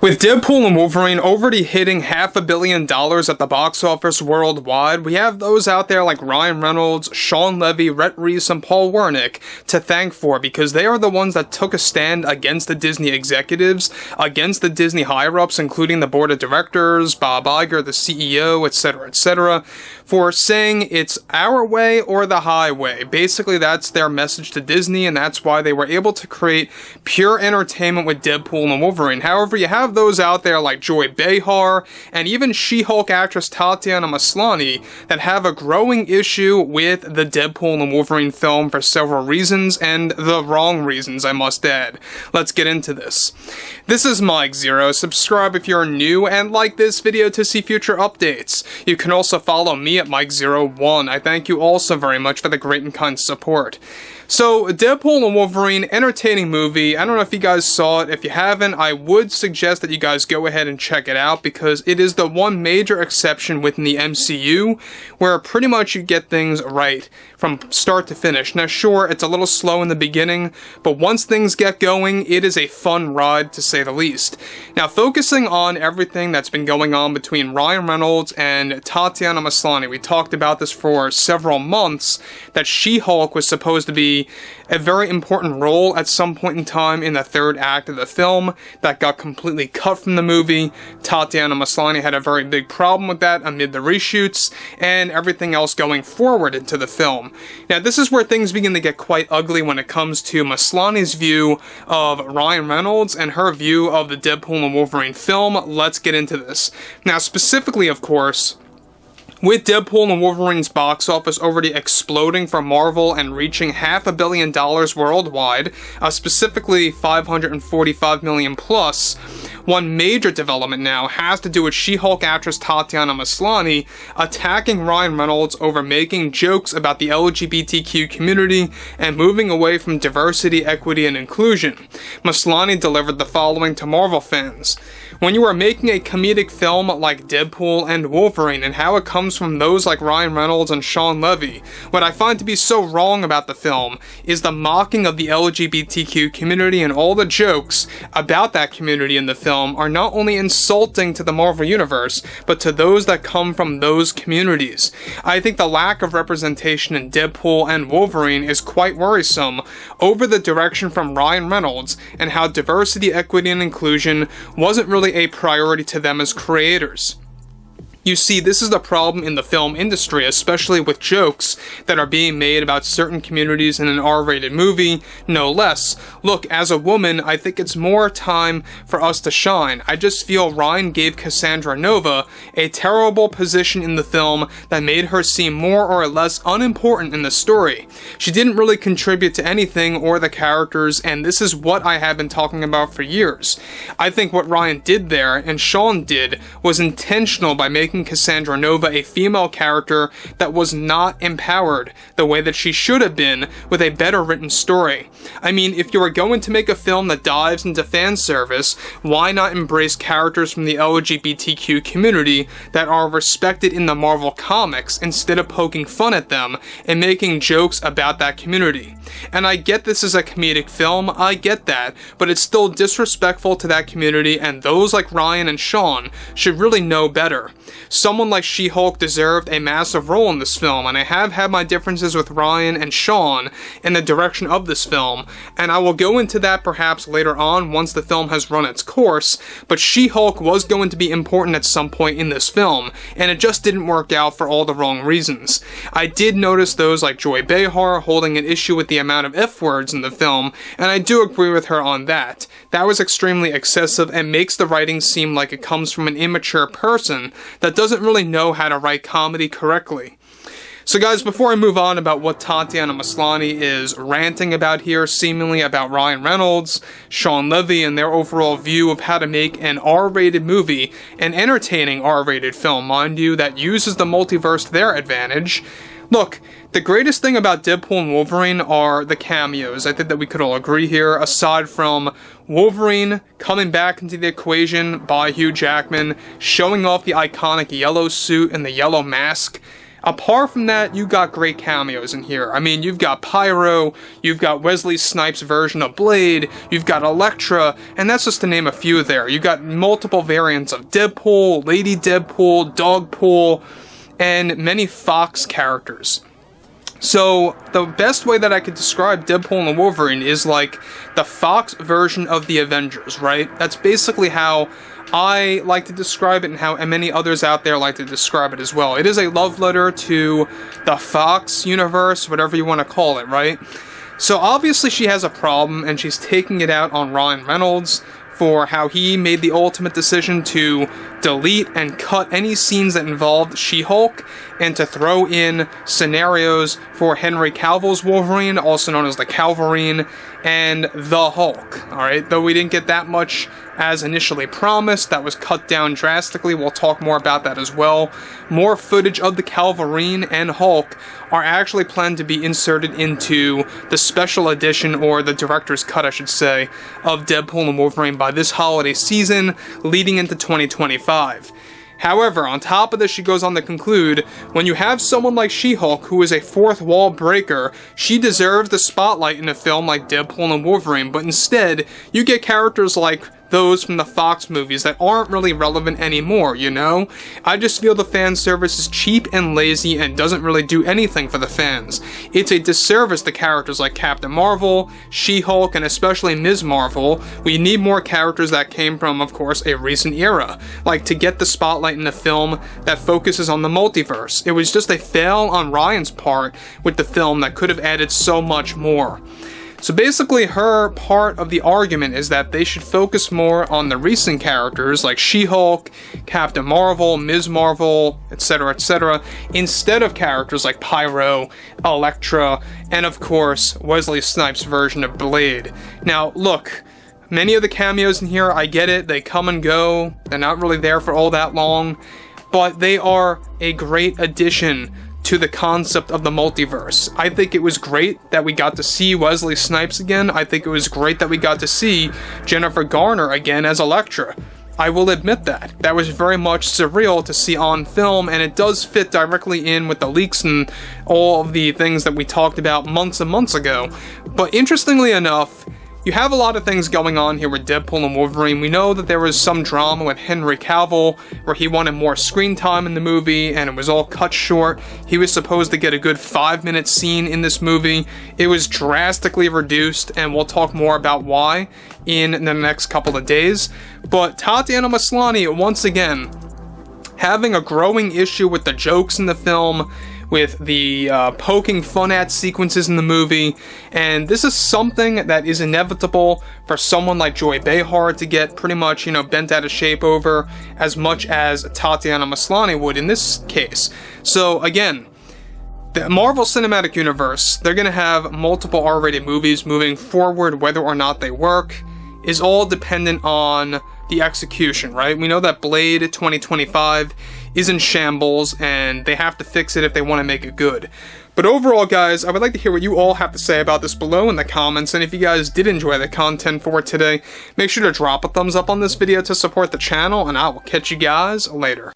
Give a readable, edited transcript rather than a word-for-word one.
With Deadpool and Wolverine already hitting $500 million at the box office worldwide, we have those out there like Ryan Reynolds, Shawn Levy, Rhett Reese, and Paul Wernick to thank for, because they are the ones that took a stand against the Disney executives, against the Disney higher-ups, including the board of directors, Bob Iger, the CEO, etc., for saying it's our way or the highway. Basically, that's their message to Disney, and that's why they were able to create pure entertainment with Deadpool and Wolverine. However, you have those out there like Joy Behar and even She-Hulk actress Tatiana Maslany that have a growing issue with the Deadpool and Wolverine film for several reasons, and the wrong reasons, I must add. Let's get into this. This is Mike Zero. Subscribe if you're new, and like this video to see future updates. You can also follow me at Mike01. I thank you all so very much for the great and kind support. So, Deadpool and Wolverine, entertaining movie. I don't know if you guys saw it. If you haven't, I would suggest that you guys go ahead and check it out, because it is the one major exception within the MCU where pretty much you get things right from start to finish. Now, sure, it's a little slow in the beginning, but once things get going, it is a fun ride, to say the least. Now, focusing on everything that's been going on between Ryan Reynolds and Tatiana Maslany, we talked about this for several months, that She-Hulk was supposed to be a very important role at some point in time in the third act of the film. That got completely cut from the movie. Tatiana Maslany had a very big problem with that amid the reshoots and everything else going forward into the film. Now, this is where things begin to get quite ugly when it comes to Maslany's view of Ryan Reynolds and her view of the Deadpool and Wolverine film. Let's get into this. Now, specifically, of course, with Deadpool and Wolverine's box office already exploding for Marvel and reaching $500 million worldwide, specifically $545 million plus, one major development now has to do with She-Hulk actress Tatiana Maslany attacking Ryan Reynolds over making jokes about the LGBTQ community and moving away from diversity, equity, and inclusion. Maslany delivered the following to Marvel fans. When you are making a comedic film like Deadpool and Wolverine, and how it comes from those like Ryan Reynolds and Shawn Levy, what I find to be so wrong about the film is the mocking of the LGBTQ community, and all the jokes about that community in the film are not only insulting to the Marvel Universe, but to those that come from those communities. I think the lack of representation in Deadpool and Wolverine is quite worrisome over the direction from Ryan Reynolds, and how diversity, equity, and inclusion wasn't really a priority to them as creators. You see, this is the problem in the film industry, especially with jokes that are being made about certain communities in an R-rated movie, no less. Look, as a woman, I think it's more time for us to shine. I just feel Ryan gave Cassandra Nova a terrible position in the film that made her seem more or less unimportant in the story. She didn't really contribute to anything or the characters, and this is what I have been talking about for years. I think what Ryan did there, and Shawn did, was intentional by making Cassandra Nova a female character that was not empowered the way that she should have been with a better written story. I mean, if you are going to make a film that dives into fan service, why not embrace characters from the LGBTQ community that are respected in the Marvel comics, instead of poking fun at them and making jokes about that community? And I get this is a comedic film, I get that, but it's still disrespectful to that community, and those like Ryan and Shawn should really know better. Someone like She-Hulk deserved a massive role in this film, and I have had my differences with Ryan and Shawn in the direction of this film, and I will go into that perhaps later on once the film has run its course, but She-Hulk was going to be important at some point in this film, and it just didn't work out for all the wrong reasons. I did notice those like Joy Behar holding an issue with the amount of F-words in the film, and I do agree with her on that. That was extremely excessive and makes the writing seem like it comes from an immature person that doesn't really know how to write comedy correctly. So guys, before I move on about what Tatiana Maslany is ranting about here, seemingly about Ryan Reynolds, Shawn Levy, and their overall view of how to make an R-rated movie, an entertaining R-rated film, mind you, that uses the multiverse to their advantage. Look, the greatest thing about Deadpool and Wolverine are the cameos. I think that we could all agree here, aside from Wolverine coming back into the equation by Hugh Jackman, showing off the iconic yellow suit and the yellow mask. Apart from that, you got great cameos in here. I mean, you've got Pyro, you've got Wesley Snipes' version of Blade, you've got Elektra, and that's just to name a few there. You've got multiple variants of Deadpool, Lady Deadpool, Dogpool, and many Fox characters. So, the best way that I could describe Deadpool and Wolverine is like the Fox version of the Avengers, right? That's basically how I like to describe it, and how many others out there like to describe it as well. It is a love letter to the Fox universe, whatever you want to call it, right? So obviously she has a problem, and she's taking it out on Ryan Reynolds for how he made the ultimate decision to delete and cut any scenes that involved She-Hulk, and to throw in scenarios for Henry Cavill's Wolverine, also known as the Cavillrine, and the Hulk, alright? Though we didn't get that much as initially promised, that was cut down drastically. We'll talk more about that as well. More footage of the Cavillrine and Hulk are actually planned to be inserted into the special edition, or the director's cut, I should say, of Deadpool and Wolverine by this holiday season, leading into 2025. However, on top of this, she goes on to conclude, when you have someone like She-Hulk, who is a fourth wall breaker, she deserves the spotlight in a film like Deadpool and Wolverine, but instead, you get characters like those from the Fox movies that aren't really relevant anymore, you know? I just feel the fan service is cheap and lazy and doesn't really do anything for the fans. It's a disservice to characters like Captain Marvel, She-Hulk, and especially Ms. Marvel. We need more characters that came from, of course, a recent era, like to get the spotlight in a film that focuses on the multiverse. It was just a fail on Ryan's part with the film that could have added so much more. So basically, her part of the argument is that they should focus more on the recent characters like She-Hulk, Captain Marvel, Ms. Marvel, etc., instead of characters like Pyro, Elektra, and of course, Wesley Snipes' version of Blade. Now, look, many of the cameos in here, I get it, they come and go, they're not really there for all that long, but they are a great addition to the concept of the multiverse. I think it was great that we got to see Wesley Snipes again. I think it was great that we got to see Jennifer Garner again as Elektra. I will admit that. That was very much surreal to see on film, and it does fit directly in with the leaks and all of the things that we talked about months and months ago. But interestingly enough, you have a lot of things going on here with Deadpool and Wolverine. We know that there was some drama with Henry Cavill, where he wanted more screen time in the movie, and it was all cut short. He was supposed to get a good 5-minute scene in this movie. It was drastically reduced, and we'll talk more about why in the next couple of days. But Tatiana Maslany, once again, having a growing issue with the jokes in the film, with the poking fun at sequences in the movie, and this is something that is inevitable for someone like Joy Behar to get pretty much, bent out of shape over, as much as Tatiana Maslany would in this case. So again, the Marvel Cinematic Universe, they're going to have multiple R-rated movies moving forward. Whether or not they work is all dependent on the execution, right? We know that Blade 2025 is in shambles, and they have to fix it if they want to make it good. But overall, guys, I would like to hear what you all have to say about this below in the comments, and if you guys did enjoy the content for today, make sure to drop a thumbs up on this video to support the channel, and I will catch you guys later.